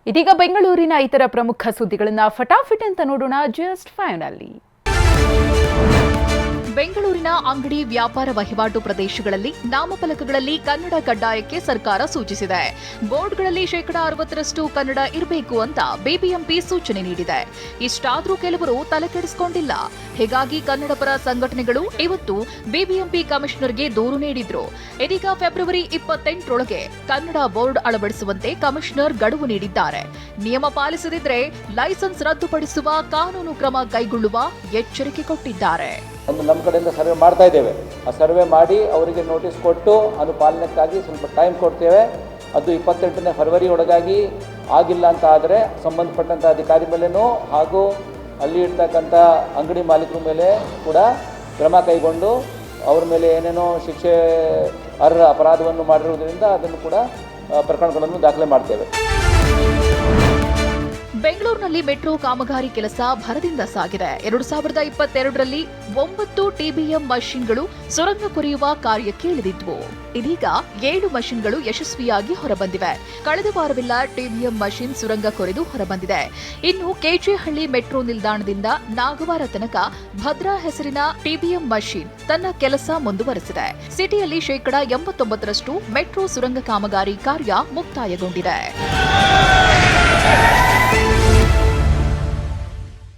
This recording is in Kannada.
ಇದೀಗ ಬೆಂಗಳೂರಿನ ಇತರ ಪ್ರಮುಖ ಸುದ್ದಿಗಳನ್ನ ಫಟಾಫಟ್ ಅಂತ ನೋಡೋಣ ಜಸ್ಟ್ ಫೈವ್ನಲ್ಲಿ. ಬೆಂಗಳೂರಿನ ಅಂಗಡಿ ವ್ಯಾಪಾರ ವಹಿವಾಟು ಪ್ರದೇಶಗಳಲ್ಲಿ ನಾಮಫಲಕಗಳಲ್ಲಿ ಕನ್ನಡ ಕಡ್ಡಾಯಕ್ಕೆ ಸರ್ಕಾರ ಸೂಚಿಸಿದೆ. ಬೋರ್ಡ್ಗಳಲ್ಲಿ 60% ಕನ್ನಡ ಇರಬೇಕು ಅಂತ ಬಿಬಿಎಂಪಿ ಸೂಚನೆ ನೀಡಿದೆ. ಇಷ್ಟಾದರೂ ಕೆಲವರು ತಲೆಕೆಡಿಸಿಕೊಂಡಿಲ್ಲ. ಹೀಗಾಗಿ ಕನ್ನಡ ಪರ ಸಂಘಟನೆಗಳು ಇವತ್ತು ಬಿಬಿಎಂಪಿ ಕಮಿಷನರ್ಗೆ ದೂರು ನೀಡಿದ್ರು. ಇದೀಗ ಫೆಬ್ರವರಿ 28ರೊಳಗೆ ಕನ್ನಡ ಬೋರ್ಡ್ ಅಳವಡಿಸುವಂತೆ ಕಮಿಷನರ್ ಗಡುವು ನೀಡಿದ್ದಾರೆ. ನಿಯಮ ಪಾಲಿಸದಿದ್ದರೆ ಲೈಸೆನ್ಸ್ ರದ್ದುಪಡಿಸುವ ಕಾನೂನು ಕ್ರಮ ಕೈಗೊಳ್ಳುವ ಎಚ್ಚರಿಕೆ ಕೊಟ್ಟಿದ್ದಾರೆ. ನಮ್ಮ ಕಡೆಯಿಂದ ಸರ್ವೆ ಮಾಡ್ತಾ ಇದ್ದೇವೆ. ಆ ಸರ್ವೆ ಮಾಡಿ ಅವರಿಗೆ ನೋಟಿಸ್ ಕೊಟ್ಟು ಅನುಪಾಲನೆಗಾಗಿ ಸ್ವಲ್ಪ ಟೈಮ್ ಕೊಡ್ತೇವೆ. ಅದು 28ನೇ ಫೆಬ್ರವರಿ ಒಳಗಾಗಿ ಆಗಿಲ್ಲ ಅಂತ ಆದರೆ ಸಂಬಂಧಪಟ್ಟಂಥ ಅಧಿಕಾರಿ ಮೇಲೇನೂ ಹಾಗೂ ಅಲ್ಲಿ ಇರ್ತಕ್ಕಂಥ ಅಂಗಡಿ ಮಾಲೀಕರ ಮೇಲೆ ಕೂಡ ಕ್ರಮ ಕೈಗೊಂಡು ಅವ್ರ ಮೇಲೆ ಏನೇನೋ ಶಿಕ್ಷೆ ಅರ್ಹ ಅಪರಾಧವನ್ನು ಮಾಡಿರುವುದರಿಂದ ಅದನ್ನು ಕೂಡ ಪ್ರಕರಣಗಳನ್ನು ದಾಖಲೆ ಮಾಡ್ತೇವೆ. ಬೆಂಗಳೂರಿನಲ್ಲಿ ಮೆಟ್ರೋ ಕಾಮಗಾರಿ ಕೆಲಸ ಭರದಿಂದ ಸಾಗಿದೆ. 2022ರಲ್ಲಿ 9 ಟಿಬಿಎಂ ಮಷಿನ್ಗಳು ಸುರಂಗ ಕೊರೆಯುವ ಕಾರ್ಯಕ್ಕೆ ಇಳಿದಿದ್ವು. ಇದೀಗ 7 ಮಷಿನ್ಗಳು ಯಶಸ್ವಿಯಾಗಿ ಹೊರಬಂದಿವೆ. ಕಳೆದ ವಾರವೆಲ್ಲ ಟಿಬಿಎಂ ಮಷಿನ್ ಸುರಂಗ ಕೊರೆದು ಹೊರಬಂದಿದೆ. ಇನ್ನು ಕೆಜೆಹಳ್ಳಿ ಮೆಟ್ರೋ ನಿಲ್ದಾಣದಿಂದ ನಾಗವಾರ ತನಕ ಭದ್ರಾ ಹೆಸರಿನ ಟಿಬಿಎಂ ಮಷಿನ್ ತನ್ನ ಕೆಲಸ ಮುಂದುವರೆಸಿದೆ. ಸಿಟಿಯಲ್ಲಿ 89% ಮೆಟ್ರೋ ಸುರಂಗ ಕಾಮಗಾರಿ ಕಾರ್ಯ ಮುಕ್ತಾಯಗೊಂಡಿದೆ.